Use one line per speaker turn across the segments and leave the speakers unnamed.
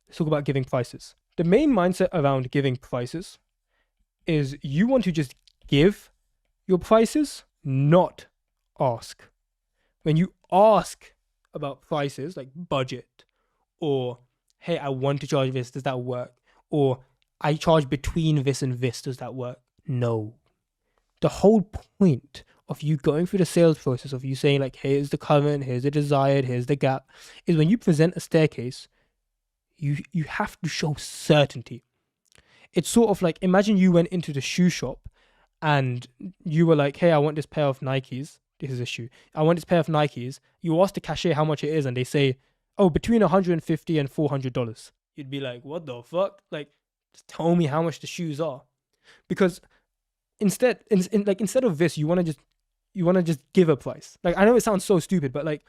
let's talk about giving prices. The main mindset around giving prices is you want to just give your prices, not ask. When you ask about prices, like budget, or hey, I want to charge this, does that work? Or I charge between this and this, does that work? No. The whole point of you going through the sales process, of you saying like, here's the current, here's the desired, here's the gap, is when you present a staircase, you have to show certainty. It's sort of like, imagine you went into the shoe shop and you were like, hey, I want this pair of Nikes. This is a shoe. I want this pair of Nikes. You ask the cashier how much it is and they say, oh, between $150 and $400. You'd be like, what the fuck? Like, just tell me how much the shoes are. Because instead of this, you want to just give a price. Like, I know it sounds so stupid, but like,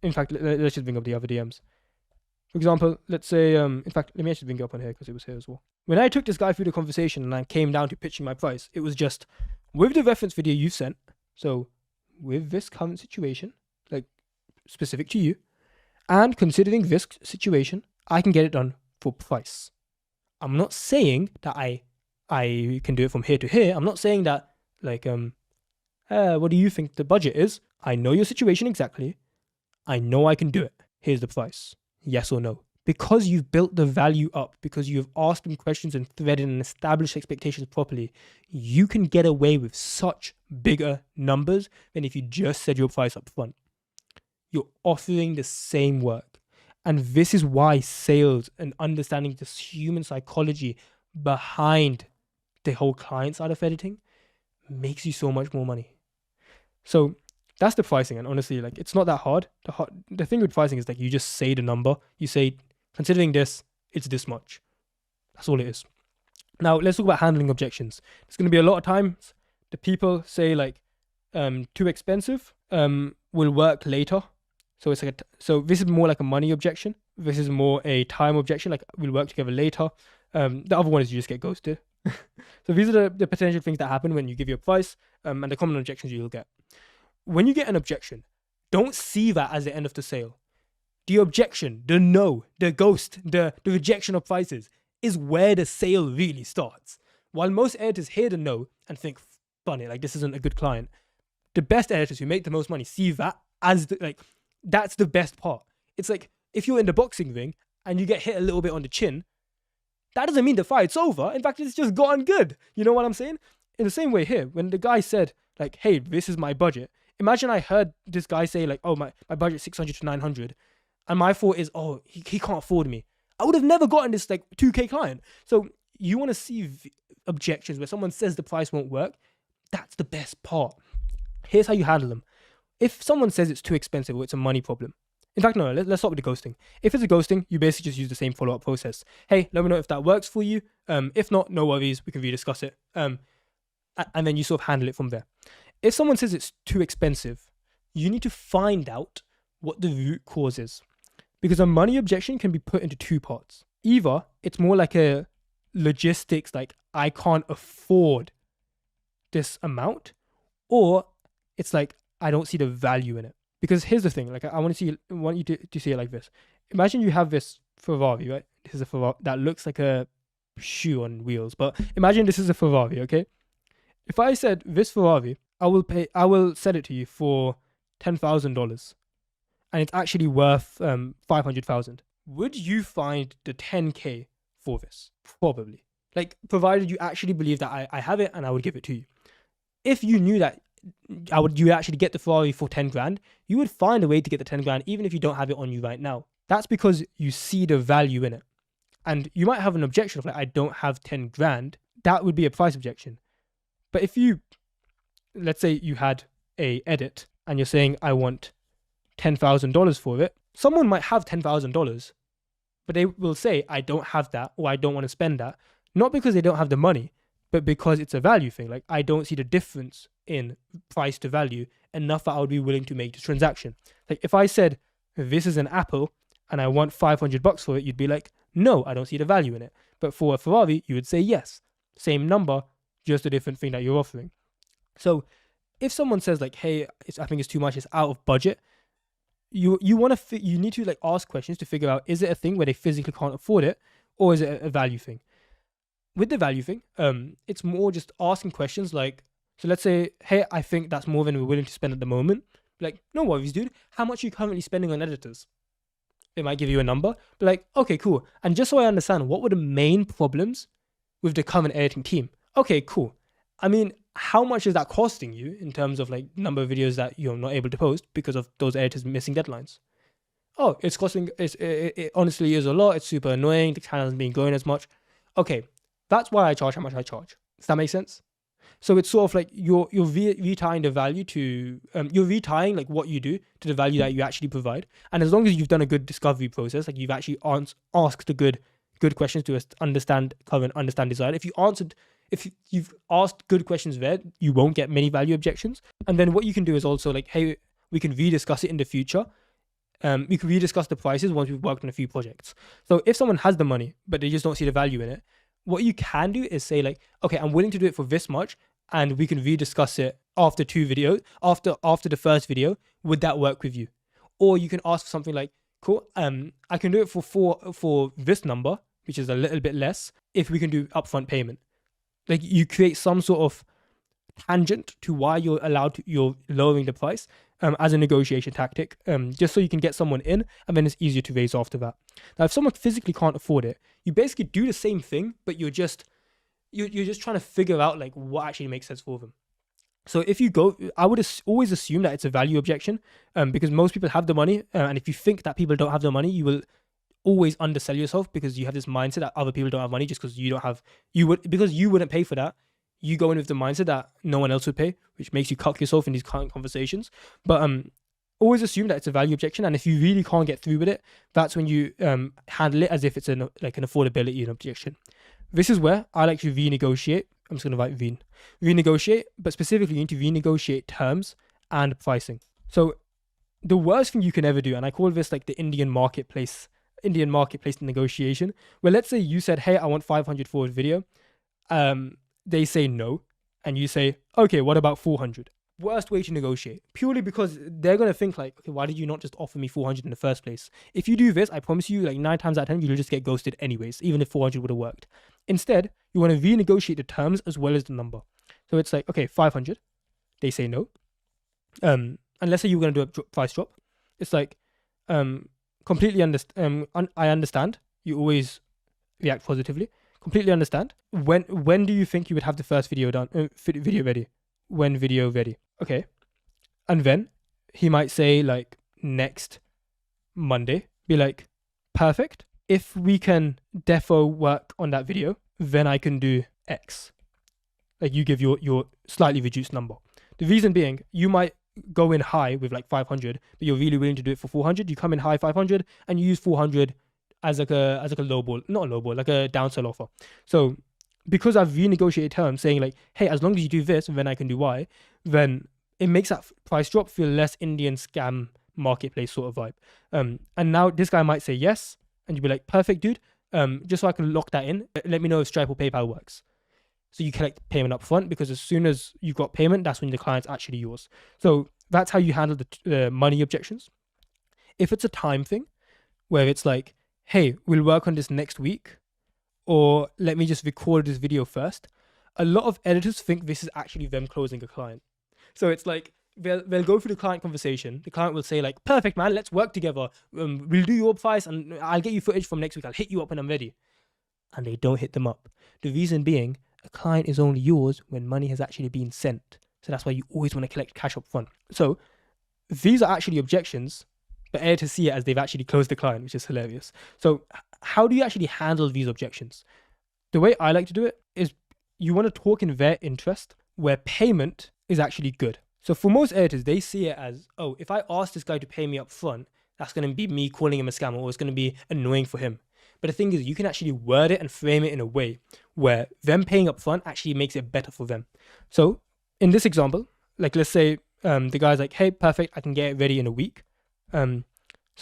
in fact, let's just bring up the other DMs. For example, let's say, in fact, let me actually bring it up on here because it was here as well. When I took this guy through the conversation and I came down to pitching my price, it was just with the reference video you sent. So with this current situation, like specific to you, and considering this situation, I can get it done for price. I'm not saying that I can do it from here to here. I'm not saying that like, what do you think the budget is? I know your situation exactly. I know I can do it. Here's the price. Yes or no? Because you've built the value up, because you've asked them questions and threaded and established expectations properly, you can get away with such bigger numbers than if you just said your price up front. You're offering the same work. And this is why sales and understanding this human psychology behind the whole client side of editing makes you so much more money. So that's the pricing. And honestly, like, it's not that hard. The thing with pricing is like, you just say the number. You say, considering this, it's this much. That's all it is. Now, let's talk about handling objections. There's going to be a lot of times the people say like, too expensive, will work later. So it's like, so this is more like a money objection. This is more a time objection, like we'll work together later. The other one is you just get ghosted. So these are the potential things that happen when you give your price, and the common objections you'll get. When you get an objection, don't see that as the end of the sale. The objection, the no, the ghost, the rejection of prices is where the sale really starts. While most editors hear the no and think, funny, like this isn't a good client, the best editors who make the most money see that as that's the best part. It's like, if you're in the boxing ring and you get hit a little bit on the chin, that doesn't mean the fight's over. In fact, it's just gotten good. You know what I'm saying? In the same way here, when the guy said like, hey, this is my budget. Imagine I heard this guy say like, oh, my budget's 600 to 900. And my thought is, oh, he can't afford me. I would have never gotten this like 2K client. So you want to see objections where someone says the price won't work. That's the best part. Here's how you handle them. If someone says it's too expensive or it's a money problem, in fact, no, let's start with the ghosting. If it's a ghosting, you basically just use the same follow-up process. Hey, let me know if that works for you. If not, no worries, we can rediscuss it. And then you sort of handle it from there. If someone says it's too expensive, you need to find out what the root cause is. Because a money objection can be put into two parts. Either it's more like a logistics, like I can't afford this amount, or it's like I don't see the value in it. Because here's the thing, like I want you to see it like this. Imagine you have this Ferrari, right? This is a Ferrari that looks like a shoe on wheels, but imagine this is a Ferrari, okay? If I said this Ferrari, I will sell it to you for $10,000, and it's actually worth 500,000. Would you find the 10K for this? Probably. Like, provided you actually believe that I have it and I would give it to you. If you knew that you actually get the Ferrari for 10 grand, you would find a way to get the 10 grand even if you don't have it on you right now. That's because you see the value in it. And you might have an objection of like, I don't have 10 grand. That would be a price objection. But if let's say you had a edit and you're saying, I want $10,000 for it, someone might have $10,000, but they will say, I don't have that, or I don't want to spend that. Not because they don't have the money, but because it's a value thing. Like, I don't see the difference in price to value enough that I would be willing to make the transaction. Like, if I said, this is an Apple and I want $500 for it, you'd be like, no, I don't see the value in it. But for a Ferrari, you would say yes. Same number, just a different thing that you're offering. So if someone says like, hey, I think it's too much, it's out of budget, you need to like ask questions to figure out, is it a thing where they physically can't afford it, or is it a value thing? With the value thing, it's more just asking questions like, so let's say, hey, I think that's more than we're willing to spend at the moment. Like, no worries, dude. How much are you currently spending on editors? They might give you a number, but like, okay, cool. And just so I understand, what were the main problems with the current editing team? Okay, cool. I mean, how much is that costing you in terms of like number of videos that you're not able to post because of those editors missing deadlines? Oh, it's costing, it honestly is a lot. It's super annoying. The channel hasn't been growing as much. Okay, that's why I charge how much I charge. Does that make sense? So it's sort of like you're retying the value to you're retying like what you do to the value that you actually provide. And as long as you've done a good discovery process, like you've actually asked the good questions to understand current, understand design. If you've asked good questions there, you won't get many value objections. And then what you can do is also like, hey, we can rediscuss it in the future. We can rediscuss the prices once we've worked on a few projects. So if someone has the money but they just don't see the value in it, what you can do is say like, okay, I'm willing to do it for this much, and we can rediscuss it after 2 videos, after the first video. Would that work with you? Or you can ask for something like, cool, I can do it for this number, which is a little bit less, if we can do upfront payment. Like you create some sort of tangent to why you're lowering the price as a negotiation tactic, just so you can get someone in, and then it's easier to raise after that. Now, if someone physically can't afford it, you basically do the same thing, but you're just trying to figure out like what actually makes sense for them. So if you go, I would always assume that it's a value objection, because most people have the money, and if you think that people don't have the money, you will always undersell yourself, because you have this mindset that other people don't have money just because because you wouldn't pay for that. You go in with the mindset that no one else would pay, which makes you cut yourself in these current conversations. But always assume that it's a value objection, and if you really can't get through with it, that's when you handle it as if it's an affordability objection. This is where I like to renegotiate. I'm just going to write renegotiate, but specifically you need to renegotiate terms and pricing. So the worst thing you can ever do, and I call this like the Indian marketplace negotiation, where let's say you said, hey, I want 500 for a video. They say no, and you say, okay, what about 400? Worst way to negotiate, purely because they're going to think like, okay, why did you not just offer me 400 in the first place? If you do this, I promise you, like 9 times out of 10, you'll just get ghosted anyways, even if 400 would have worked. Instead, you want to renegotiate the terms as well as the number. So it's like, okay, 500. They say no. And let's say you were going to do a price drop. It's like, completely understand. I understand. You always react positively. Completely understand. When do you think you would have the first video done? Video ready? When video ready? Okay. And then he might say like next Monday. Be like, perfect. If we can defo work on that video, then I can do X. Like you give your slightly reduced number. The reason being, you might go in high with like 500, but you're really willing to do it for 400. You come in high 500 and you use 400 as like a low ball, not a low ball, like a downsell offer. So because I've renegotiated terms saying like, hey, as long as you do this, then I can do Y, then it makes that price drop feel less Indian scam marketplace sort of vibe. And now this guy might say yes, and you'd be like, perfect, dude. Just so I can lock that in, let me know if Stripe or PayPal works. So you collect payment up front, because as soon as you've got payment, that's when the client's actually yours. So that's how you handle the money objections. If it's a time thing, where it's like, hey, we'll work on this next week, or let me just record this video first, a lot of editors think this is actually them closing a client. So it's like, they'll go through the client conversation. The client will say like, perfect, man, let's work together. We'll do your price and I'll get you footage from next week. I'll hit you up when I'm ready. And they don't hit them up. The reason being, a client is only yours when money has actually been sent. So that's why you always want to collect cash up front. So these are actually objections, but editors see it as they've actually closed the client, which is hilarious. So how do you actually handle these objections? The way I like to do it is you want to talk in their interest where payment is actually good. So for most editors, they see it as, oh, if I ask this guy to pay me up front, that's going to be me calling him a scammer, or it's going to be annoying for him. But the thing is, you can actually word it and frame it in a way where them paying up front actually makes it better for them. So in this example, like let's say the guy's like, hey, perfect, I can get it ready in a week. So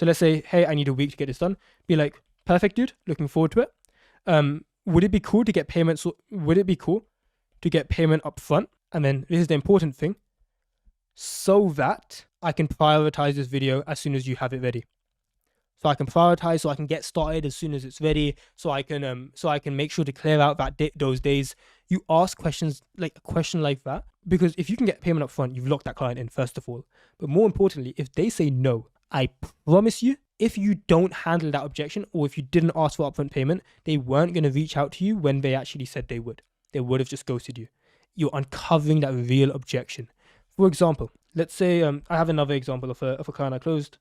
let's say, hey, I need a week to get this done. Be like, perfect, dude, looking forward to it. Would it be cool to get payment? So would it be cool to get payment up front? And then this is the important thing, so that I can prioritize this video as soon as you have it ready. So I can prioritize, so I can get started as soon as it's ready, so I can make sure to clear out those days. You ask questions like a question like that, because if you can get payment up front, you've locked that client in, first of all. But more importantly, if they say no, I promise you, if you don't handle that objection, or if you didn't ask for upfront payment, they weren't going to reach out to you when they actually said they would. They would have just ghosted you. You're uncovering that real objection. For example, let's say I have another example of a client I closed,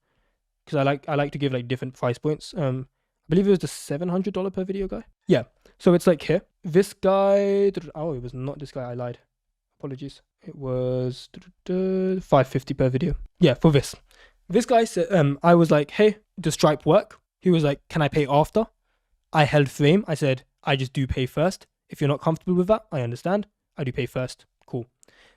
because I like to give like different price points. I believe it was the $700 per video guy. Yeah. So it's like here, this guy. Oh, it was not this guy. I lied. Apologies. It was $550 per video. Yeah, for this. This guy said, I was like, hey, does Stripe work? He was like, can I pay after? I held frame. I said, I just do pay first. If you're not comfortable with that, I understand. I do pay first. Cool.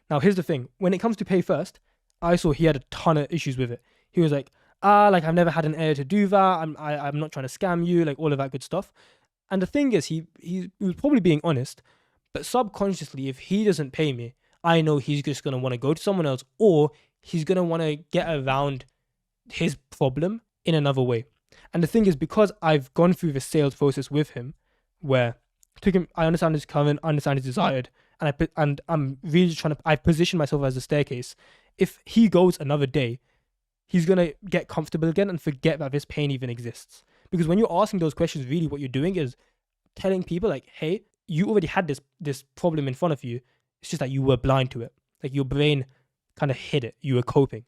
Now here's the thing. When it comes to pay first, I saw he had a ton of issues with it. He was like, like I've never had an error to do that. I'm not trying to scam you, like all of that good stuff. And the thing is, he was probably being honest, but subconsciously, if he doesn't pay me, I know he's just gonna want to go to someone else, or he's gonna want to get around his problem in another way. And the thing is, because I've gone through the sales process with him, where I understand his current, I understand his desired, and I'm really I've positioned myself as a staircase. If he goes another day, he's going to get comfortable again and forget that this pain even exists. Because when you're asking those questions, really what you're doing is telling people like, hey, you already had this problem in front of you. It's just that you were blind to it. Like your brain kind of hid it. You were coping.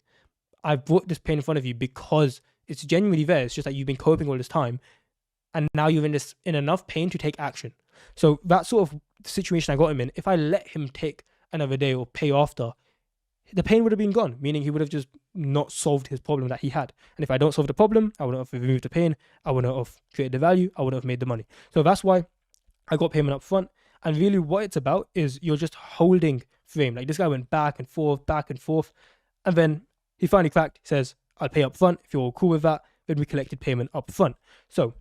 I brought this pain in front of you because it's genuinely there. It's just that you've been coping all this time. And now you're in enough pain to take action. So that sort of situation I got him in, if I let him take another day or pay after, the pain would have been gone, meaning he would have just not solved his problem that he had. And if I don't solve the problem, I wouldn't have removed the pain, I wouldn't have created the value, I wouldn't have made the money. So that's why I got payment up front. And really what it's about is you're just holding frame. Like this guy went back and forth. And then he finally cracked, says, I'll pay up front. If you're all cool with that, then we collected payment up front. So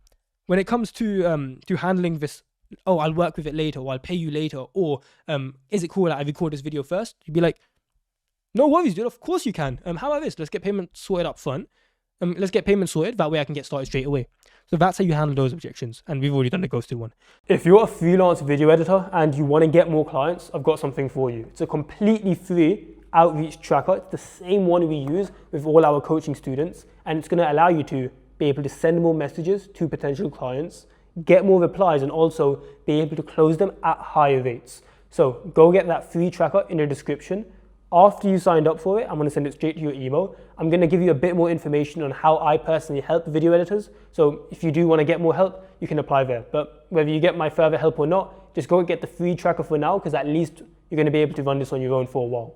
when it comes to handling this, oh, I'll work with it later, or I'll pay you later, or is it cool that I record this video first? You'd be like, no worries, dude. Of course you can. How about this? Let's get payment sorted up front. Let's get payment sorted. That way I can get started straight away. So that's how you handle those objections. And we've already done the ghosted one. If you're a freelance video editor and you want to get more clients, I've got something for you. It's a completely free outreach tracker. It's the same one we use with all our coaching students. And it's going to allow you to be able to send more messages to potential clients, get more replies, and also be able to close them at higher rates. So go get that free tracker in the description. After you signed up for it, I'm going to send it straight to your email. I'm going to give you a bit more information on how I personally help video editors. So if you do want to get more help, you can apply there. But whether you get my further help or not, just go and get the free tracker for now, because at least you're going to be able to run this on your own for a while.